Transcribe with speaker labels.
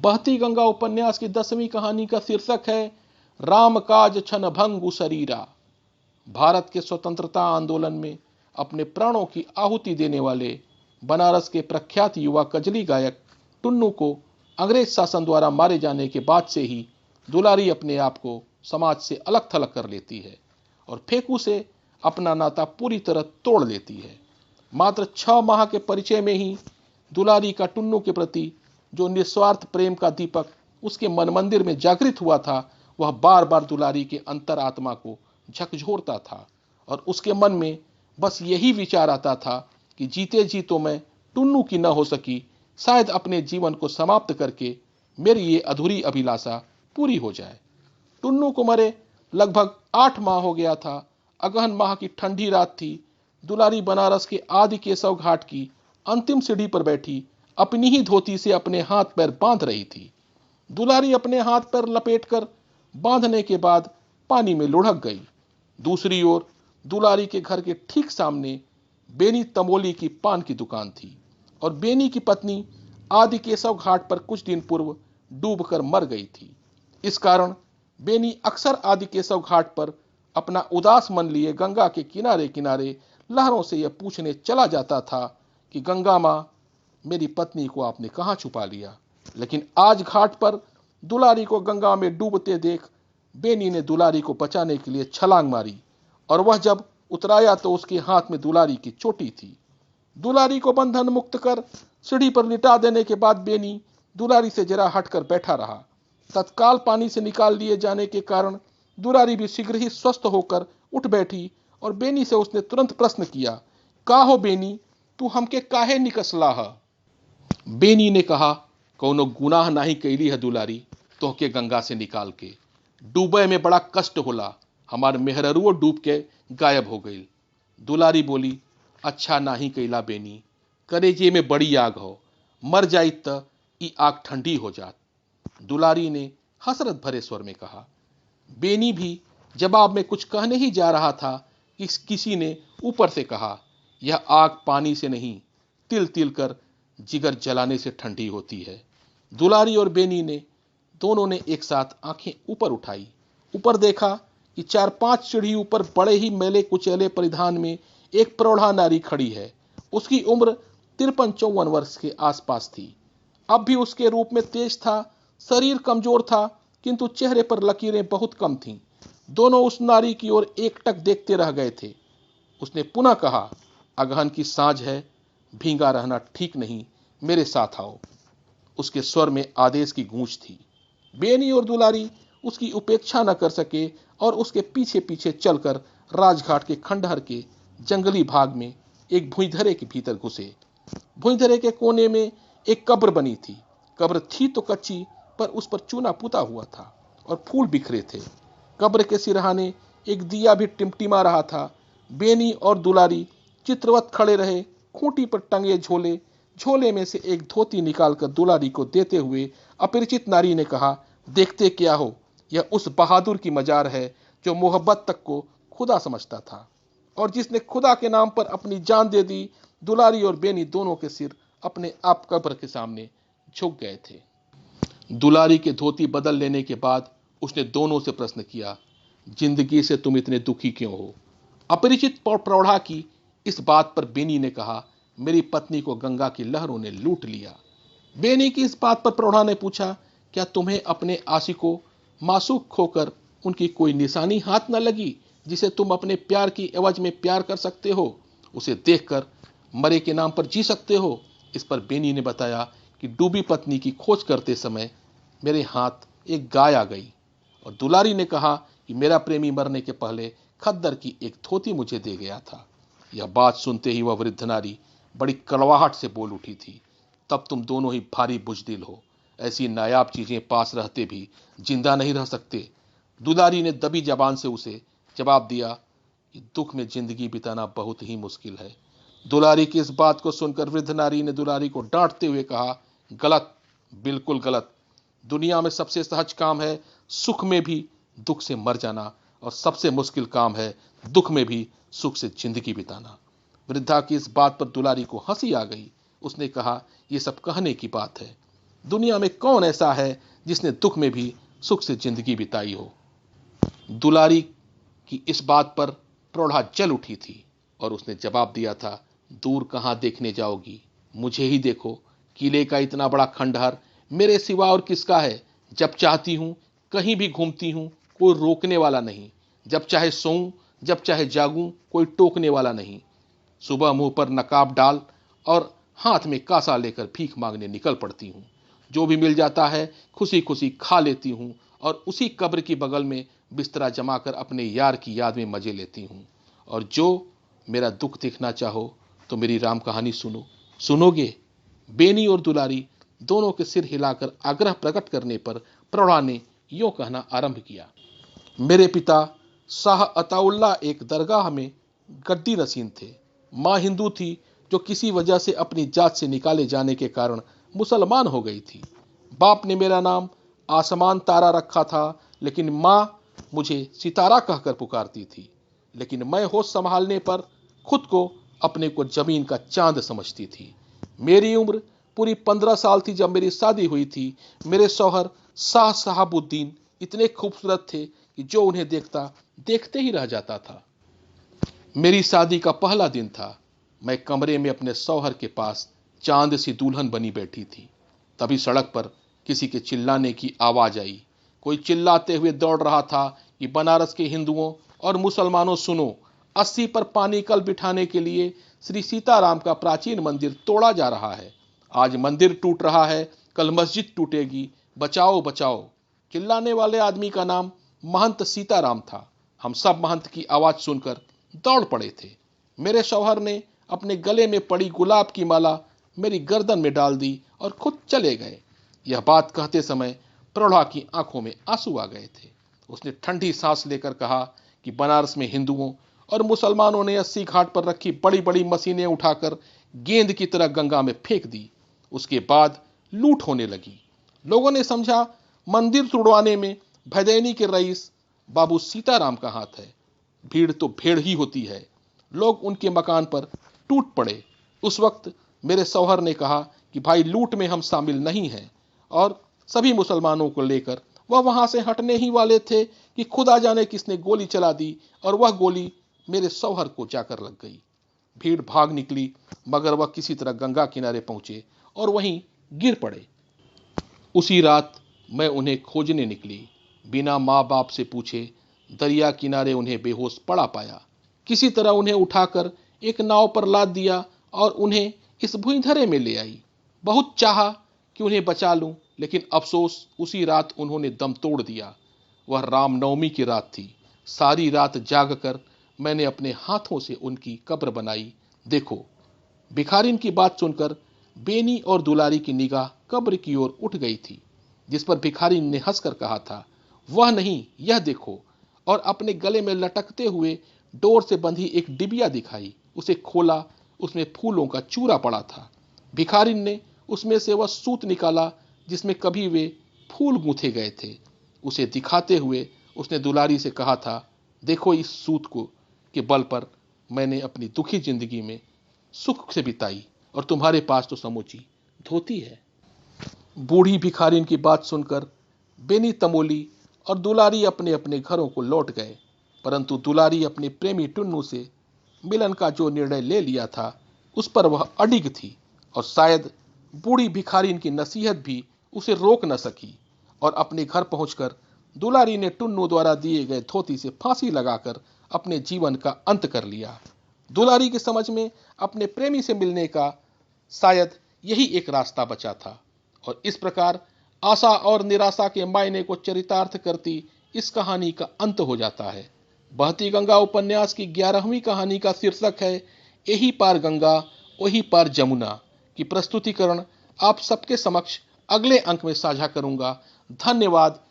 Speaker 1: बहती गंगा उपन्यास की 10वीं कहानी का शीर्षक है राम काज छन भंगु शरीरा। भारत के स्वतंत्रता आंदोलन में अपने प्राणों की आहुति देने वाले बनारस के प्रख्यात युवा कजली गायक टुन्नू को अंग्रेज शासन द्वारा मारे जाने के बाद से ही दुलारी अपने आप को समाज से अलग थलग कर लेती है और फेकू से अपना नाता पूरी तरह तोड़ लेती है। मात्र 6 माह के परिचय में ही दुलारी का टुन्नू के प्रति जो निस्वार्थ प्रेम का दीपक उसके मन मंदिर में जागृत हुआ था, वह बार बार दुलारी के अंतरात्मा को झकझोरता था और उसके मन में बस यही विचार आता था कि जीते जी तो मैं टुन्नू की न हो सकी, शायद अपने जीवन को समाप्त करके मेरी ये अधूरी अभिलाषा पूरी हो जाए। टुन्नू को मरे लगभग 8 माह हो गया था। अगहन माह की ठंडी रात थी। दुलारी बनारस के आदि केशव घाट की अंतिम सीढ़ी पर बैठी अपनी ही धोती से अपने हाथ पैर बांध रही थी। दुलारी अपने हाथ पैर लपेटकर बांधने के बाद पानी में लुढ़क गई। दूसरी ओर दुलारी के घर के ठीक सामने बेनी तमोली की पान की दुकान थी और बेनी की पत्नी आदि केशव घाट पर कुछ दिन पूर्व डूबकर मर गई थी। इस कारण बेनी अक्सर आदि केशव घाट पर अपना उदास मन लिए गंगा के किनारे किनारे लहरों से यह पूछने चला जाता था कि गंगा मां, मेरी पत्नी को आपने कहां छुपा लिया। लेकिन आज घाट पर दुलारी को गंगा में डूबते देख बेनी ने दुलारी को बचाने के लिए छलांग मारी और वह जब उतराया तो उसके हाथ में दुलारी की चोटी थी। दुलारी को बंधन मुक्त कर सीढ़ी पर लिटा देने के बाद बेनी दुलारी से जरा हटकर बैठा रहा। तत्काल पानी से निकाल लिए जाने के कारण दुलारी भी शीघ्र ही स्वस्थ होकर उठ बैठी और बेनी से उसने तुरंत प्रश्न किया, का हो बेनी, तू हमके काहे निकसला है? बेनी ने कहा, कौनो गुनाह नहीं कैली है दुलारी, तोहके गंगा से निकाल के। डूबे में बड़ा कष्ट होला, हमार मेहररुओ डूब के गायब हो गई। दुलारी बोली, अच्छा नहीं कैला बेनी, कलेजे में बड़ी आग हो, मर जाई त ई आग ठंडी हो जात। दुलारी ने हसरत भरे स्वर में कहा। बेनी भी जवाब में कुछ कहने ही जा रहा था कि किसी ने ऊपर से कहा, यह आग पानी से नहीं, तिल तिल कर जिगर जलाने से ठंडी होती है। दुलारी और बेनी ने दोनों ने एक साथ आंखें ऊपर उठाई। ऊपर देखा कि 4-5 सीढ़ी ऊपर बड़े ही मैले कुचैले परिधान में एक प्रौढ़ा नारी खड़ी है। उसकी उम्र 53-54 वर्ष के आसपास थी। अब भी उसके रूप में तेज था, शरीर कमजोर था, किंतु चेहरे पर लकीरें बहुत कम थीं। दोनों उस नारी की ओर एकटक देखते रह गए थे। उसने पुनः कहा, अगहन की सांझ है, भींगा रहना ठीक नहीं, मेरे साथ आओ। उसके स्वर में आदेश की गूंज थी। बेनी और दुलारी उसकी उपेक्षा न कर सके और उसके पीछे पीछे चलकर राजघाट के खंडहर के जंगली भाग में एक भुइंधरे के भीतर घुसे। भुइंधरे के कोने में एक कब्र बनी थी। कब्र थी तो कच्ची, पर उस पर चूना पुता हुआ था और फूल बिखरे थे। कब्र के सिरहाने एक दिया भी टिमटिमा रहा था। बेनी और दुलारी चित्रवत खड़े रहे। खूंटी पर टंगे झोले में से एक धोती निकालकर दुलारी को देते हुए अपरिचित नारी ने कहा, देखते क्या हो, यह उस बहादुर की मजार है जो मोहब्बत तक को खुदा समझता था और जिसने खुदा के नाम पर अपनी जान दे दी। दुलारी और बेनी दोनों के सिर अपने आप कब्र के सामने झुक गए थे। दुलारी के धोती बदल लेने के बाद उसने दोनों से प्रश्न किया, जिंदगी से तुम इतने दुखी क्यों हो? अपरिचित प्रौढ़ा की इस बात पर बेनी ने कहा, मेरी पत्नी को गंगा की लहरों ने लूट लिया। बेनी की इस बात पर प्रौढ़ा ने पूछा, क्या तुम्हें अपने आशिकों मासूक खोकर उनकी कोई निशानी हाथ न लगी जिसे तुम अपने प्यार की एवज में प्यार कर सकते हो, उसे देखकर मरे के नाम पर जी सकते हो? इस पर बेनी ने बताया कि डूबी पत्नी की खोज करते समय मेरे हाथ एक गाय आ गई और दुलारी ने कहा कि मेरा प्रेमी मरने के पहले खद्दर की एक धोती मुझे दे गया था। यह बात सुनते ही वह वृद्ध नारी बड़ी कड़वाहट से बोल उठी थी, तब तुम दोनों ही भारी बुजदिल हो, ऐसी नायाब चीजें पास रहते भी जिंदा नहीं रह सकते। दुलारी ने दबी जबान से उसे जवाब दिया कि दुख में जिंदगी बिताना बहुत ही मुश्किल है। दुलारी की इस बात को सुनकर वृद्ध नारी ने दुलारी को डांटते हुए कहा, गलत, बिल्कुल गलत। दुनिया में सबसे सहज काम है सुख में भी दुख से मर जाना और सबसे मुश्किल काम है दुख में भी सुख से जिंदगी बिताना। वृद्धा की इस बात पर दुलारी को हंसी आ गई। उसने कहा, यह सब कहने की बात है, दुनिया में कौन ऐसा है जिसने दुख में भी सुख से जिंदगी बिताई हो। दुलारी की इस बात पर प्रौढ़ा जल उठी थी और उसने जवाब दिया था, दूर कहां देखने जाओगी, मुझे ही देखो। किले का इतना बड़ा खंडहर मेरे सिवा और किसका है। जब चाहती हूं कहीं भी घूमती हूं, कोई रोकने वाला नहीं। जब चाहे सोऊं, जब चाहे जागूं, कोई टोकने वाला नहीं। सुबह मुंह पर नकाब डाल और हाथ में कासा लेकर भीख मांगने निकल पड़ती हूं। जो भी मिल जाता है खुशी खुशी खा लेती हूं और उसी कब्र की बगल में बिस्तरा जमाकर अपने यार की याद में मजे लेती हूं। और जो मेरा दुख देखना चाहो तो मेरी राम कहानी सुनो। सुनोगे? बेनी और दुलारी दोनों के सिर हिलाकर आग्रह प्रकट करने पर प्रौढ़ा ने यूं कहना आरंभ किया। मेरे पिता शाह अताउल्ला एक दरगाह में गद्दी नशीन थे। माँ हिंदू थी जो किसी वजह से अपनी जात से निकाले जाने के कारण मुसलमान हो गई थी। बाप ने मेरा नाम आसमान तारा रखा था, लेकिन माँ मुझे सितारा कहकर पुकारती थी। लेकिन मैं होश संभालने पर खुद को अपने को जमीन का चांद समझती थी। मेरी उम्र पूरी 15 साल थी जब मेरी शादी हुई थी। मेरे शौहर शाह साहबुद्दीन इतने खूबसूरत थे कि जो उन्हें देखता देखते ही रह जाता था। मेरी शादी का पहला दिन था। मैं कमरे में अपने शौहर के पास चांद सी दुल्हन बनी बैठी थी। तभी सड़क पर किसी के चिल्लाने की आवाज आई। कोई चिल्लाते हुए दौड़ रहा था कि बनारस के हिंदुओं और मुसलमानों सुनो, 80 पर पानी कल बिठाने के लिए श्री सीताराम का प्राचीन मंदिर तोड़ा जा रहा है। आज मंदिर टूट रहा है, कल मस्जिद टूटेगी, बचाओ बचाओ। चिल्लाने वाले आदमी का नाम महंत सीताराम था। हम सब महंत की आवाज सुनकर दौड़ पड़े थे। मेरे शौहर ने अपने गले में पड़ी गुलाब की माला मेरी गर्दन में डाल दी और खुद चले गए। यह बात कहते समय प्रौढ़ा की आंखों में आंसू आ गए थे। उसने ठंडी सांस लेकर कहा कि बनारस में हिंदुओं और मुसलमानों ने 80 घाट पर रखी बड़ी बड़ी मशीनें उठाकर गेंद की तरह गंगा में फेंक दी। उसके बाद लूट होने लगी। लोगों ने समझा मंदिर तुड़वाने में भदैनी के रईस बाबू सीताराम का हाथ है। भीड़ तो भेड़ ही होती है। लोग उनके मकान पर टूट पड़े। उस वक्त मेरे शौहर ने कहा कि भाई, लूट में हम शामिल नहीं हैं, और सभी मुसलमानों को लेकर वह वहां से हटने ही वाले थे कि खुदा जाने किसने गोली चला दी और वह गोली मेरे शौहर को जाकर लग गई। भीड़ भाग निकली, मगर वह किसी तरह गंगा किनारे पहुंचे और वहीं गिर पड़े। उसी रात मैं उन्हें खोजने निकली। बिना माँ बाप से पूछे दरिया किनारे उन्हें बेहोश पड़ा पाया। किसी तरह उन्हें उठाकर एक नाव पर लाद दिया और उन्हें इस भूइंधरे में ले आई। बहुत चाहा कि उन्हें बचा लूं, लेकिन अफसोस उसी रात उन्होंने दम तोड़ दिया। वह रामनवमी की रात थी। सारी रात जागकर मैंने अपने हाथों से उनकी कब्र बनाई। देखो, भिखारिन की बात सुनकर बेनी और दुलारी की निगाह कब्र की ओर उठ गई थी, जिस पर भिखारिन ने हंसकर कहा था, वह नहीं, यह देखो। और अपने गले में लटकते हुए डोर से बंधी एक डिबिया दिखाई। उसे खोला, उसमें फूलों का चूरा पड़ा था। भिखारिन ने उसमें से वह सूत निकाला जिसमें कभी वे फूल गूंथे गए थे। उसे दिखाते हुए उसने दुलारी से कहा था, देखो इस सूत को के बल पर मैंने अपनी दुखी जिंदगी में सुख से बिताई, और तुम्हारे पास तो समूची धोती है। बूढ़ी भिखारिन की बात सुनकर बेनी तमोली और दुलारी अपने अपने घरों को लौट गए। परंतु दुलारी अपने प्रेमी टुन्नू से मिलन का जो निर्णय ले लिया था उस पर वह अडिग थी, और शायद बूढ़ी भिखारिन की नसीहत भी उसे रोक न सकी। और अपने घर पहुंचकर दुलारी ने टुन्नू द्वारा दिए गए धोती से फांसी लगाकर अपने जीवन का अंत कर लिया। दुलारी की समझ में अपने प्रेमी से मिलने का शायद यही एक रास्ता बचा था। और इस प्रकार आशा और निराशा के मायने को चरितार्थ करती इस कहानी का अंत हो जाता है। बहती गंगा उपन्यास की 11वीं कहानी का शीर्षक है यही पार गंगा वही पार जमुना, की प्रस्तुतिकरण आप सबके समक्ष अगले अंक में साझा करूंगा। धन्यवाद।